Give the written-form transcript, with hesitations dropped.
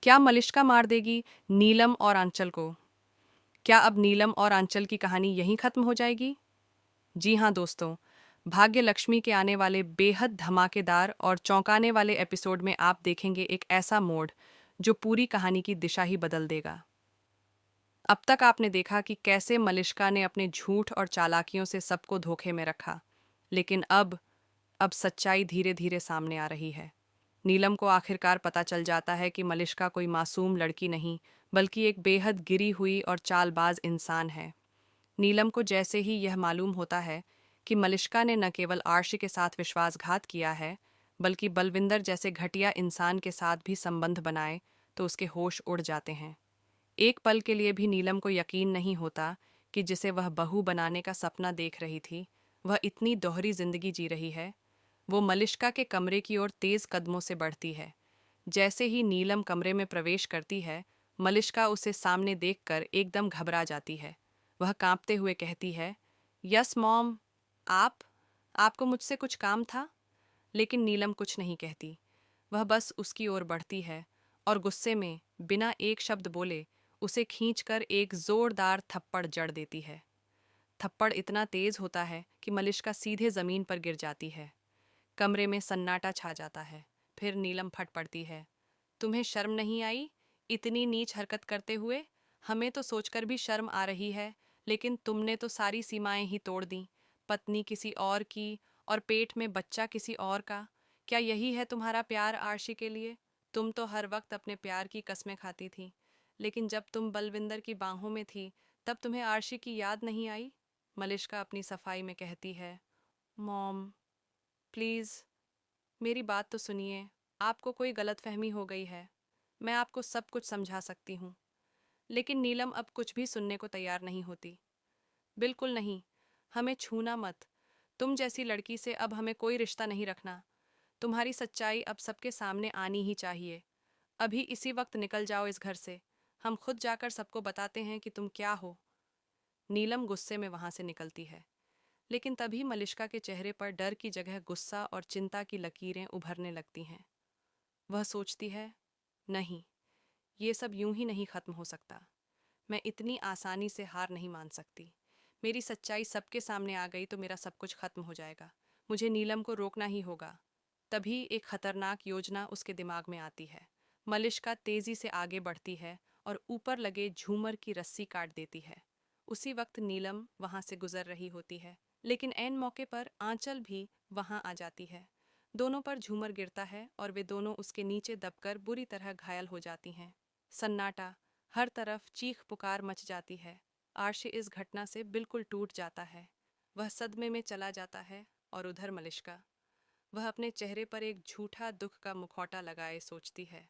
क्या मलिष्का मार देगी नीलम और आंचल को? क्या अब नीलम और आंचल की कहानी यहीं खत्म हो जाएगी? जी हाँ दोस्तों, भाग्य लक्ष्मी के आने वाले बेहद धमाकेदार और चौंकाने वाले एपिसोड में आप देखेंगे एक ऐसा मोड़ जो पूरी कहानी की दिशा ही बदल देगा। अब तक आपने देखा कि कैसे मलिष्का ने अपने झूठ और चालाकियों से सबको धोखे में रखा, लेकिन अब सच्चाई धीरे धीरे सामने आ रही है। नीलम को आखिरकार पता चल जाता है कि मलिष्का कोई मासूम लड़की नहीं, बल्कि एक बेहद गिरी हुई और चालबाज इंसान है। नीलम को जैसे ही यह मालूम होता है कि मलिष्का ने न केवल आर्शी के साथ विश्वासघात किया है, बल्कि बलविंदर जैसे घटिया इंसान के साथ भी संबंध बनाए, तो उसके होश उड़ जाते हैं। एक पल के लिए भी नीलम को यकीन नहीं होता कि जिसे वह बहू बनाने का सपना देख रही थी, वह इतनी दोहरी जिंदगी जी रही है। वो मलिष्का के कमरे की ओर तेज कदमों से बढ़ती है। जैसे ही नीलम कमरे में प्रवेश करती है, मलिष्का उसे सामने देखकर एकदम घबरा जाती है। वह कांपते हुए कहती है, यस मॉम। आप आपको मुझसे कुछ काम था? लेकिन नीलम कुछ नहीं कहती। वह बस उसकी ओर बढ़ती है और गुस्से में बिना एक शब्द बोले उसे खींचकर एक जोरदार थप्पड़ जड़ देती है। थप्पड़ इतना तेज होता है कि मलिष्का सीधे जमीन पर गिर जाती है। कमरे में सन्नाटा छा जाता है। फिर नीलम फट पड़ती है, तुम्हें शर्म नहीं आई इतनी नीच हरकत करते हुए? हमें तो सोचकर भी शर्म आ रही है, लेकिन तुमने तो सारी सीमाएं ही तोड़ दी। पत्नी किसी और की और पेट में बच्चा किसी और का। क्या यही है तुम्हारा प्यार आरशी के लिए? तुम तो हर वक्त अपने प्यार की कस्में खाती थी, लेकिन जब तुम बलविंदर की बाहों में थी, तब तुम्हें आरशी की याद नहीं आई? मलिष्का अपनी सफाई में कहती है, मॉम प्लीज़ मेरी बात तो सुनिए। आपको कोई गलतफहमी हो गई है। मैं आपको सब कुछ समझा सकती हूँ। लेकिन नीलम अब कुछ भी सुनने को तैयार नहीं होती। बिल्कुल नहीं, हमें छूना मत। तुम जैसी लड़की से अब हमें कोई रिश्ता नहीं रखना। तुम्हारी सच्चाई अब सबके सामने आनी ही चाहिए। अभी इसी वक्त निकल जाओ इस घर से। हम खुद जाकर सबको बताते हैं कि तुम क्या हो। नीलम गुस्से में वहां से निकलती है, लेकिन तभी मलिष्का के चेहरे पर डर की जगह गुस्सा और चिंता की लकीरें उभरने लगती हैं। वह सोचती है, नहीं, ये सब यूं ही नहीं खत्म हो सकता। मैं इतनी आसानी से हार नहीं मान सकती। मेरी सच्चाई सबके सामने आ गई तो मेरा सब कुछ खत्म हो जाएगा। मुझे नीलम को रोकना ही होगा। तभी एक खतरनाक योजना उसके दिमाग में आती है। मलिष्का तेजी से आगे बढ़ती है और ऊपर लगे झूमर की रस्सी काट देती है। उसी वक्त नीलम वहां से गुजर रही होती है, लेकिन ऐन मौके पर आंचल भी वहां आ जाती है। दोनों पर झूमर गिरता है और वे दोनों उसके नीचे दबकर बुरी तरह घायल हो जाती हैं। सन्नाटा, हर तरफ चीख पुकार मच जाती है। आर्शी इस घटना से बिल्कुल टूट जाता है। वह सदमे में चला जाता है और उधर मलिष्का, वह अपने चेहरे पर एक झूठा दुख का मुखौटा लगाए सोचती है,